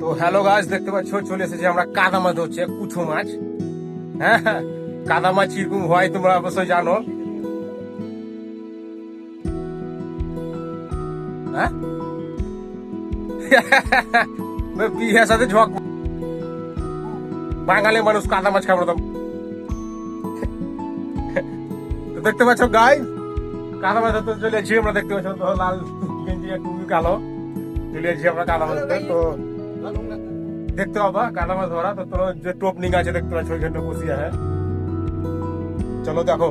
তো হ্যালো গাছ, দেখতে পাচ্ছ চলে এসেছি আমরা কাদা মাছ ধরছে, কুঠো মাছ। হ্যাঁ, কাদা মাছ কিরকম হয় তোমরা অবশ্যই জানো। হ্যাঁ, বিয়ের সাথে ঝক, বাঙালি মানুষ কাদা মাছ খাবো তো। দেখতে পাচ্ছ গাই, কাদা মাছ ধরতে চলে এসেছি আমরা। দেখতে পাচ্ছ তো লাল গেঞ্জি টুপি কালো, চলে এসেছি আমরা কাদা মাছ ধরতে। তো দেখতে পাবা কাদা মাছ ধরা। তো তোর যে টোপনিং আছে দেখতে পাচ্ছ ওইখানে বসি আছে, চলো দেখো।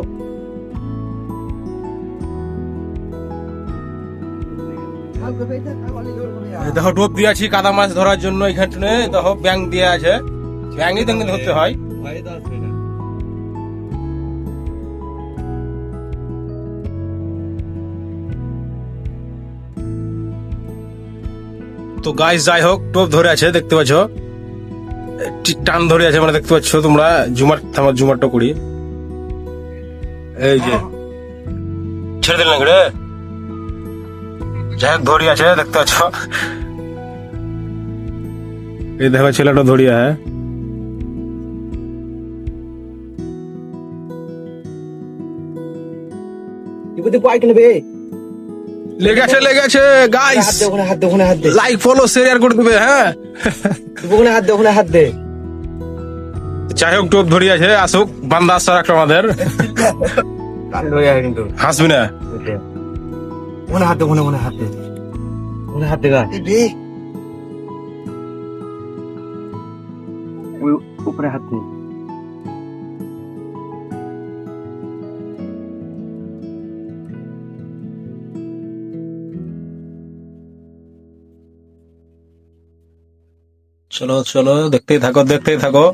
দেখো টোপ দিয়েছি কাদা মাছ ধরার জন্য। এখানে দেখো ব্যাং দিয়ে আছে, ব্যাংই তো ধরতে হয়। তো গাইস যাই হোক, টোপ ধরে আছে দেখতে পাচ্ছ, টান ধরে আছে মানে দেখতে পাচ্ছ তোমরা। জুমারটা করি, এই যে ছেড়ে দিলেন রে। যাই হোক ধরি আছে দেখতে পাচ্ছ, এই দেখো ছেলেটা ধরিয়া। হ্যাঁ, লেগেছে গাইস, লাইক ফলো শেয়ার করে দেবে। হ্যাঁ, হাত দে। যাই হোক টোপ ধরি আছে, আসুক বান্দা আসার একটা আমাদের। হাসবি না, হাত দে, হাত দে, হাত দে গা উপরে হাত দে। চলো চলো, দেখতেই থাকো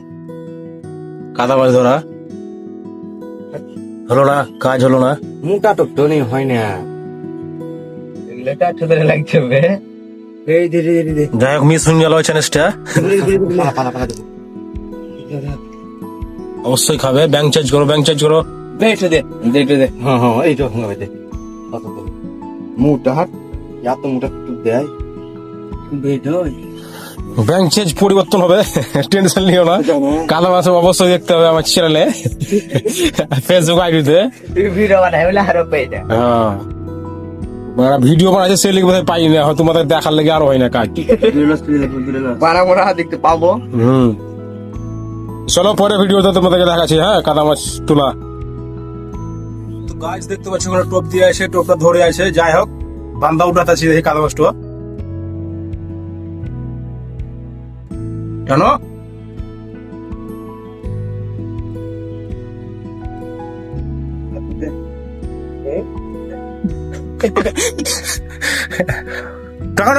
কাদা মাছ ধরা। হলো না, কাজ হলো না, মুখটা তো নেই, হয় না। লাগছে এই ধীরে ধীরে। যাই হোক মিস হয়ে গেল চ্যানেলটা। অবশ্যই খাবে, ব্যাংক চার্জ করো। হ্যাঁ এই তো দে। মুখটা হাত এত মুখটা দেয়, ব্যাংক চেঞ্জ পরিবর্তন হবে, টেনশন নিও না। কাদা মাছ অবশ্যই দেখতে হবে আমার চ্যানেলে, ফেসবুক আইডিতে। হ্যাঁ, ভিডিও বানাচ্ছে সে লিখে বোধহয় পাই না, হয়তো তোমাদের দেখার লেগে আরো হয় না কাজ। দেখতে পাবো। চলো পরে ভিডিওতে তোমাদেরকে দেখাচ্ছি। হ্যাঁ, কাদা মাছ তোলা। তো গাছ দেখতে পাচ্ছি ওখানে টোপ দিয়ে আছে, টোপটা ধরে আছে। যাই হোক বান্দা উঠাতেছি দেখি কাদা মাছটা। কেন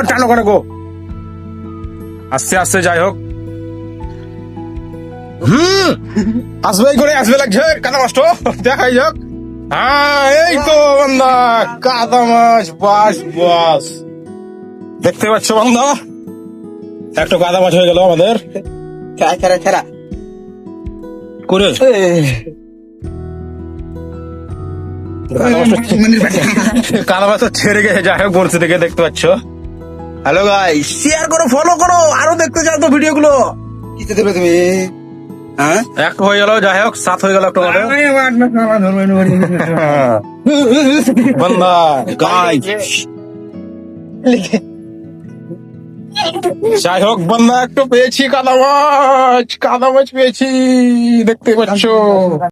টানো কেন গো, আস্তে আস্তে। যাই হোক আসবে লাগছে কাদা মাছটা, দেখাই যাক। হ্যাঁ এই তো বান্দা কাদা মাছ, বাস দেখতে পাচ্ছ বান্দা, একটা কাদা মাছ হয়ে গেল আমাদের। করে কাদা মাছ ছেড়ে গেছে। যাই হোক বলছে দেখে দেখতে পাচ্ছ। হ্যালো গাইস, শেয়ার করো, ফলো করো, আরো দেখতে চাও তো ভিডিও গুলো। কিতে দেবে তুমি? হ্যাঁ, একটা হয়ে গেল। যাই হোক 7 হয়ে গেল একটা আমাদের। বান্দা গাইস, যাই হোক বান্দা একটু পেয়েছি কাদা মাছ পেয়েছি দেখতে পাচ্ছ।